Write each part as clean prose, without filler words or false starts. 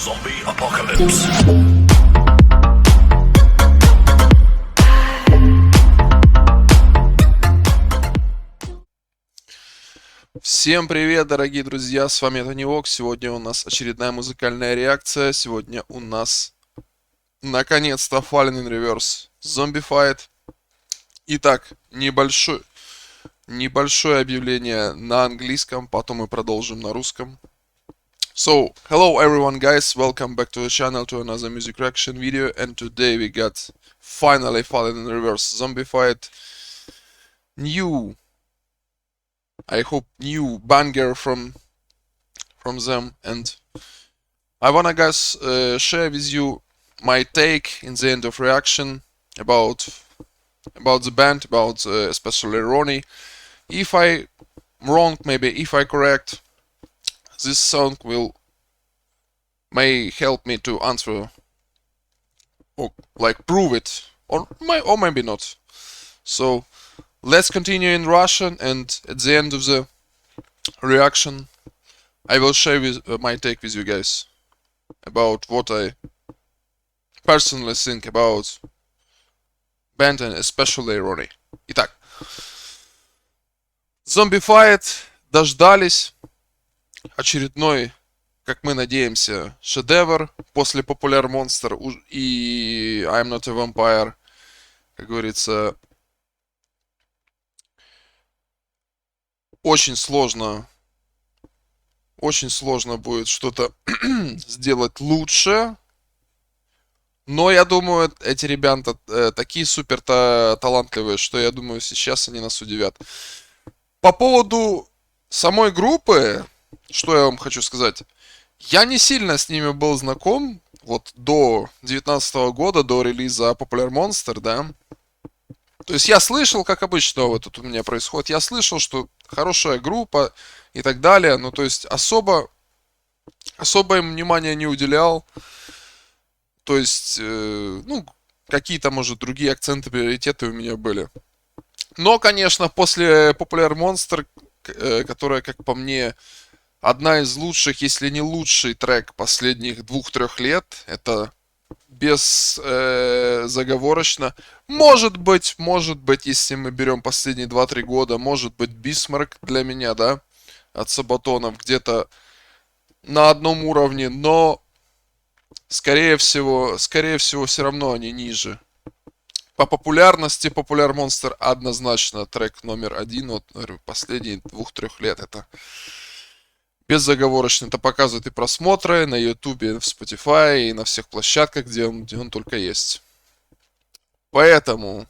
Zombie Apocalypse. Всем привет, дорогие друзья, с вами Тони Вок. Сегодня у нас очередная музыкальная реакция. Сегодня у нас наконец-то Fallen in Reverse Zombified. Итак, небольшое объявление на английском, потом мы продолжим на русском. So, hello everyone guys, welcome back to the channel to another music reaction video, and today we got finally Fallen in Reverse Zombified. I hope new banger from them, and I wanna guys share with you my take in the end of reaction about the band, about especially Ronnie. If I wrong, maybe if I correct, this song may help me to answer or like prove it, or maybe not. So let's continue in Russian, and at the end of the reaction I will share my take with you guys about what I personally think about band and especially Ronnie. Итак, Zombified дождались. Очередной, как мы надеемся, шедевр после Popular Monster и I'm Not a Vampire. Как говорится, очень сложно будет что-то сделать лучше. Но я думаю, эти ребята такие супер талантливые, что я думаю, сейчас они нас удивят. По поводу самой группы, что я вам хочу сказать. Я не сильно с ними был знаком вот до 2019 года, до релиза Popular Monster, да. То есть я слышал, как обычно вот тут у меня происходит, я слышал, что хорошая группа и так далее, но то есть особо им внимания не уделял. То есть, какие-то, может, другие акценты, приоритеты у меня были. Но, конечно, после Popular Monster, которая, как по мне, одна из лучших, если не лучший трек последних 2-3 лет, это безоговорочно. Может быть, если мы берем последние 2-3 года, может быть, Bismarck для меня, да, от Сабатонов где-то на одном уровне, но скорее всего, все равно они ниже. По популярности Popular Monster однозначно трек номер 1, вот, последние 2-3 лет, это безоговорочно. Это показывают и просмотры на YouTube, в Spotify, и на всех площадках, где он только есть. Поэтому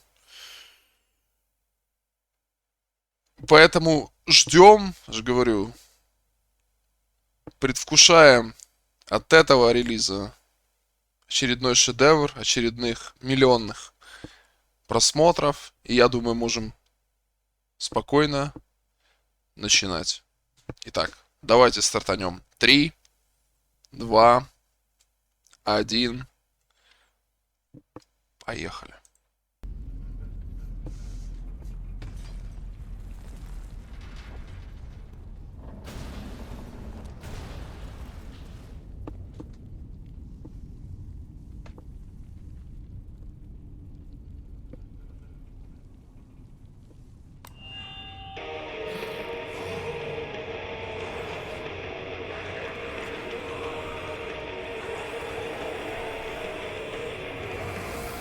ждем, же говорю, предвкушаем от этого релиза очередной шедевр, очередных миллионных просмотров. И я думаю, можем спокойно начинать. Итак, давайте стартанем. 3, 2, 1. Поехали.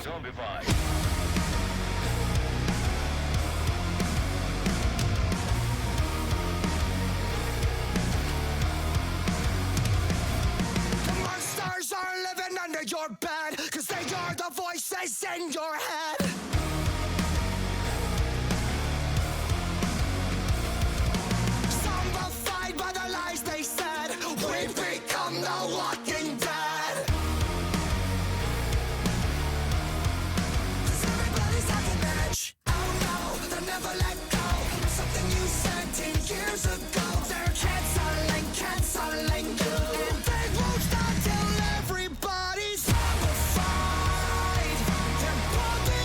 Zombified. The monsters are living under your bed, 'cause they are the voices in your head. Zombified by the lies they said, we become the walking dead. 'Cause everybody's on the edge. Oh no, they'll never let go. Something you said 10 years ago. They're canceling you. And they won't stop till everybody's zombified. They're building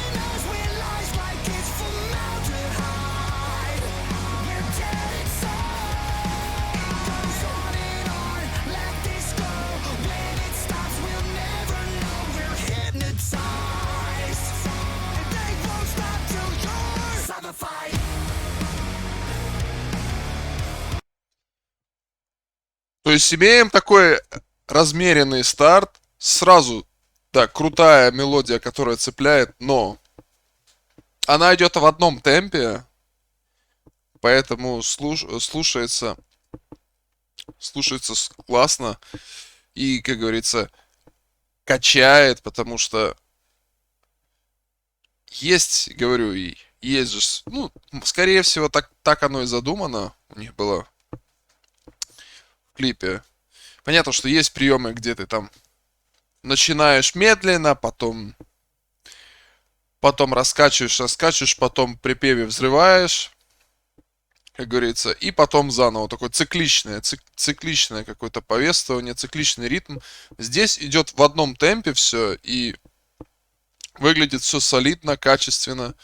То есть имеем такой размеренный старт. Сразу, да, крутая мелодия, которая цепляет, но она идет в одном темпе, поэтому слушается классно и, как говорится, качает, потому что есть, говорю, и есть же, ну, скорее всего, так оно и задумано у них было в клипе. Понятно, что есть приемы, где ты там начинаешь медленно, потом раскачиваешь, потом в припеве взрываешь, как говорится, и потом заново. Такое цикличное какое-то повествование, цикличный ритм. Здесь идет в одном темпе все, и выглядит все солидно, качественно,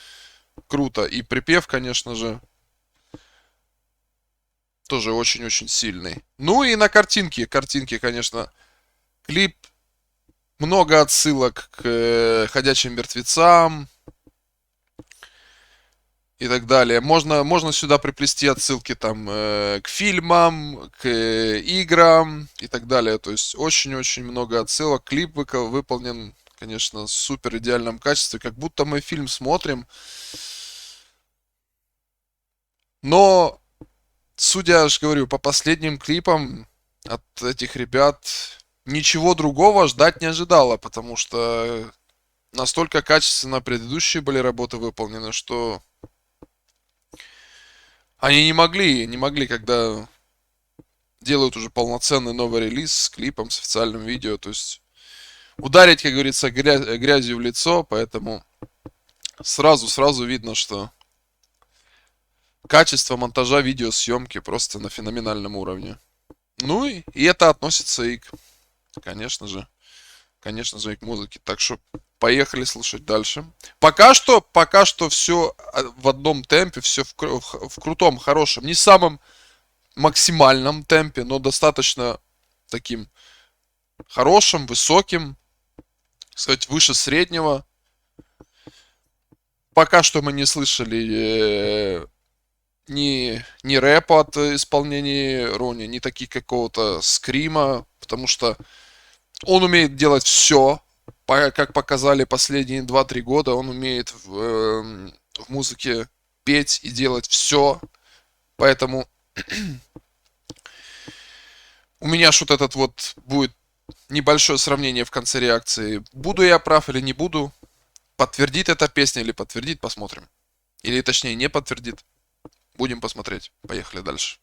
круто. И припев, конечно же, тоже очень-очень сильный. Ну и на картинке. Картинки, конечно, клип. Много отсылок к «Ходячим мертвецам» и так далее. Можно сюда приплести отсылки там к фильмам, к играм и так далее. То есть очень-очень много отсылок. Клип выполнен, конечно, в супер идеальном качестве. Как будто мы фильм смотрим. Но, судя, я же говорю, по последним клипам от этих ребят, ничего другого ждать не ожидала, потому что настолько качественно предыдущие были работы выполнены, что они не могли, когда делают уже полноценный новый релиз с клипом, с официальным видео, то есть ударить, как говорится, грязью в лицо, поэтому сразу видно, что качество монтажа видеосъемки просто на феноменальном уровне. Ну и это относится и к, конечно же, и к музыке. Так что поехали слушать дальше. Пока что все в одном темпе, все в крутом, хорошем, не самом максимальном темпе, но достаточно таким хорошим, высоким, сказать, выше среднего. Пока что мы не слышали ни рэпа от исполнения Рони, ни таких какого-то скрима, потому что он умеет делать все, как показали последние 2-3 года, он умеет в музыке петь и делать все, поэтому у меня вот этот вот будет небольшое сравнение в конце реакции. Буду я прав или не буду? Подтвердит эта песня или подтвердит? Посмотрим. Или точнее не подтвердит. Будем посмотреть. Поехали дальше.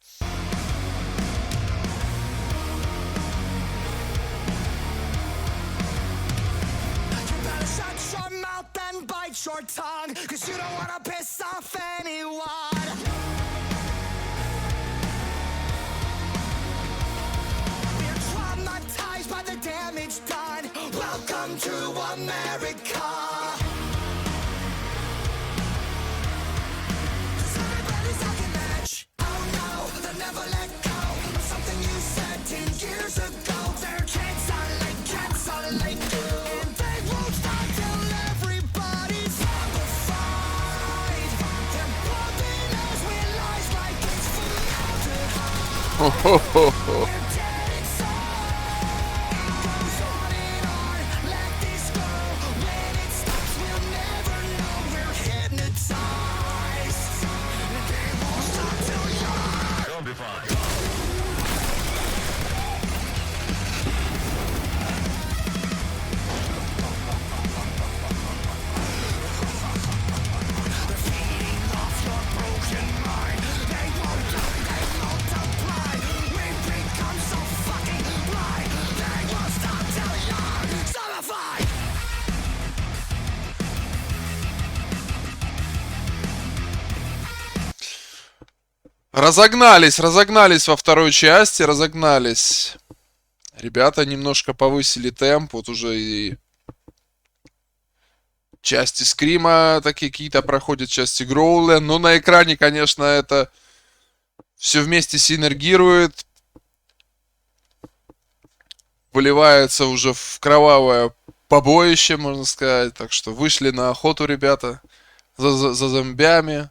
Shut your mouth and bite your tongue, 'cause you don't wanna piss off anyone. We're traumatized by the damage done. Welcome to America. 'Cause everybody's talking match. Oh no, they'll never let go. Something you said 10 years ago. They're canceling you. And they won't stop till everybody's zombified. They're pumping us with lies like it's formaldehyde. We're dead inside. It goes on and on. Let this go. When it stops, we'll never know. We're hypnotized. And they won't stop till you're Zombified. zombified. Разогнались во второй части, разогнались. Ребята немножко повысили темп, вот уже и части скрима такие какие-то проходят, части гроуля, но на экране, конечно, это все вместе синергирует, выливается уже в кровавое побоище, можно сказать, так что вышли на охоту ребята за зомбями.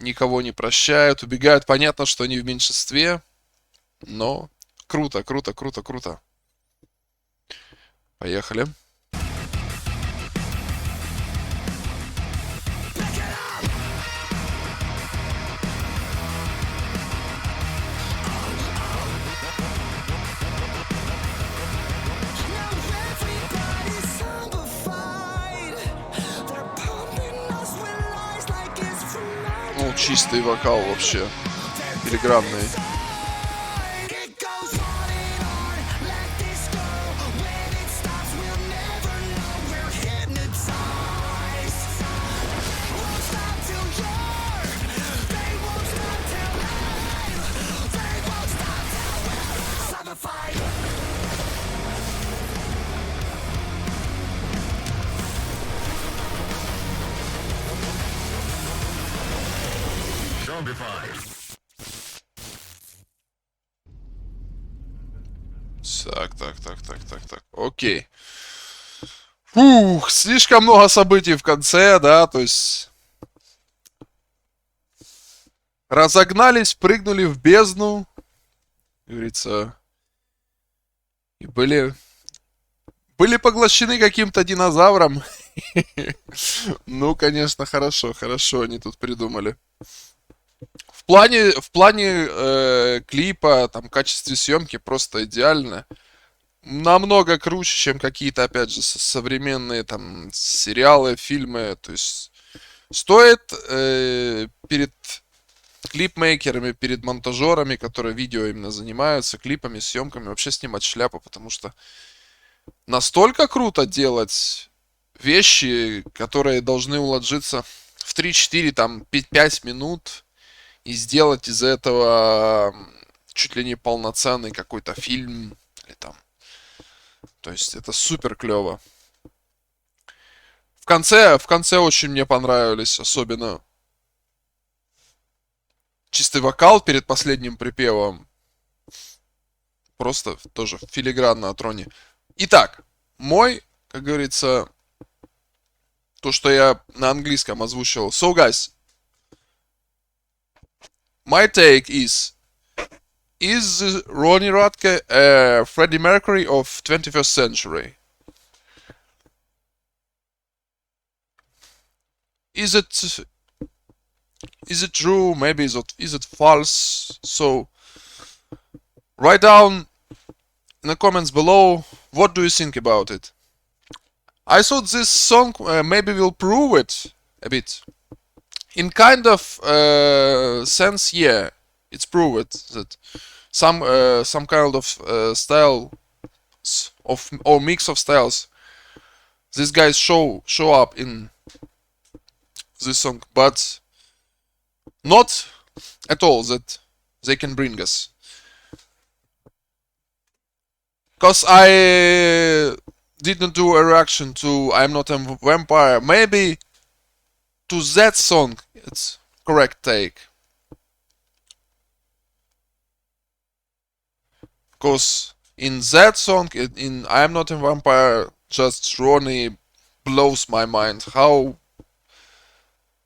Никого не прощают, убегают. Понятно, что они в меньшинстве. Но круто, круто, круто, круто. Поехали. Now everybody's zombified. They're pumping us with lies like it's from Ну, чистый вокал вообще. Филигранный. It goes on and on, let this go. When it stops, we'll never know. We're hypnotized. Won't stop till you're. They won't stop till I'm. They won't stop till we're zombified. Zombified. Так. Окей. Фух, слишком много событий в конце, да, то есть... Разогнались, прыгнули в бездну, как говорится, и были поглощены каким-то динозавром. Ну, конечно, хорошо они тут придумали. В плане клипа, там, качестве съемки просто идеально. Намного круче, чем какие-то, опять же, современные там сериалы, фильмы. То есть стоит перед клипмейкерами, перед монтажерами, которые видео именно занимаются, клипами, съемками, вообще снимать шляпу, потому что настолько круто делать вещи, которые должны уложиться в 3-4, там, 5 минут, и сделать из этого чуть ли не полноценный какой-то фильм, или там. То есть это супер клево. В конце очень мне понравились, особенно чистый вокал перед последним припевом. Просто тоже филигранно от Ронни. Итак, мой, как говорится, то, что я на английском озвучил. So, guys, my take is Ronnie Radke a Freddie Mercury of 21st century? Is it true? Maybe is it false? So write down in the comments below, what do you think about it? I thought this song maybe will prove it a bit. In kind of sense, yeah, it's proved that some kind of style of or mix of styles these guys show up in this song, but not at all that they can bring us. Cause I didn't do a reaction to I'm Not a Vampire. Maybe to that song it's correct take. Cause in that song, in I'm Not a Vampire, just Ronnie blows my mind. How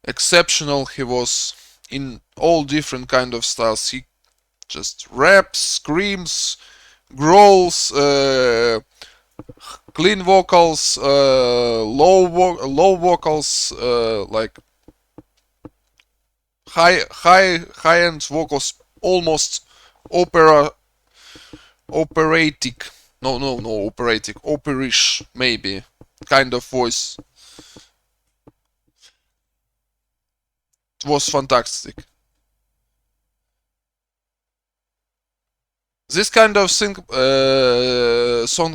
exceptional he was in all different kind of styles. He just raps, screams, growls, clean vocals, low vocals, like high end vocals, almost operatic. No, operatic, operish maybe kind of voice. It was fantastic. This kind of song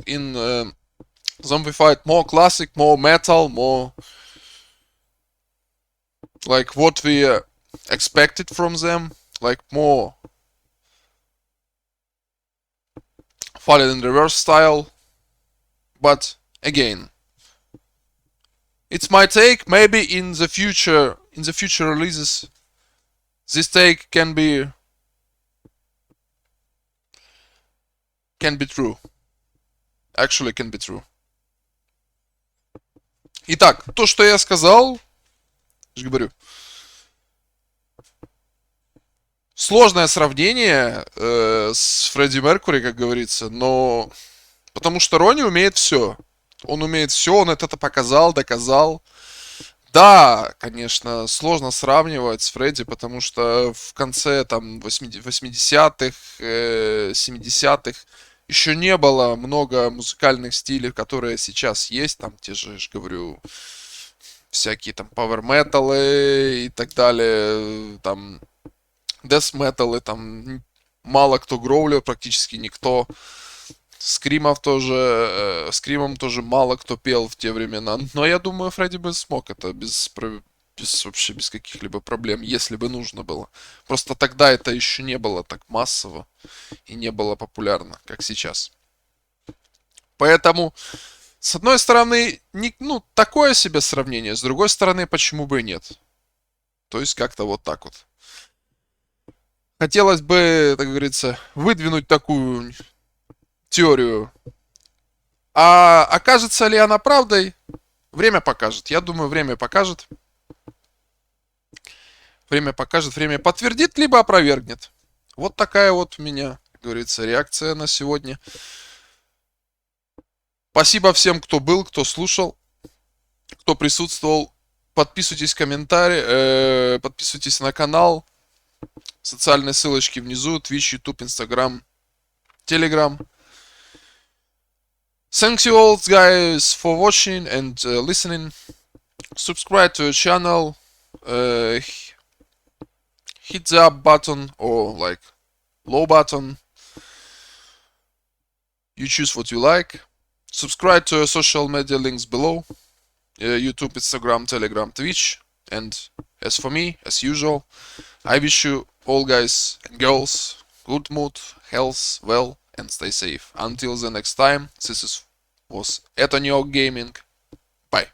in Zombified, more classic, more metal, more like what we expected from them, like more Fallen in Reverse style. But again, it's my take. Maybe in the future releases, this take can be true. Actually can be true. Итак, то, что я сказал, я же говорю, Сложное сравнение с Фредди Меркури, как говорится, но потому что Ронни умеет все. Он умеет все, он это показал, доказал. Да, конечно, сложно сравнивать с Фредди, потому что в конце там 80-х, 70-х еще не было много музыкальных стилей, которые сейчас есть. Там те же, я ж говорю, всякие там power металлы и так далее, там death металлы, там мало кто гроулер, практически никто. Скримов тоже, скримом тоже мало кто пел в те времена. Но я думаю, Фредди бы смог это вообще без каких-либо проблем, если бы нужно было. Просто тогда это еще не было так массово и не было популярно, как сейчас. Поэтому, с одной стороны, ну, такое себе сравнение, с другой стороны, почему бы и нет. То есть как-то вот так вот. Хотелось бы, так говорится, выдвинуть такую теорию. А окажется ли она правдой? Время покажет. Я думаю, время покажет. Время покажет, время подтвердит, либо опровергнет. Вот такая вот у меня, как говорится, реакция на сегодня. Спасибо всем, кто был, кто слушал, кто присутствовал. Подписывайтесь в комментарии, подписывайтесь на канал. Социальные ссылочки внизу. Twitch, YouTube, Instagram, Telegram. Thanks you all guys for watching and listening. Subscribe to the channel. Hit the up button or like low button. You choose what you like. Subscribe to our social media links below. YouTube, Instagram, Telegram, Twitch. And as for me, as usual, I wish you all guys and girls good mood, health, well, and stay safe. Until the next time, was Etonio Gaming. Bye.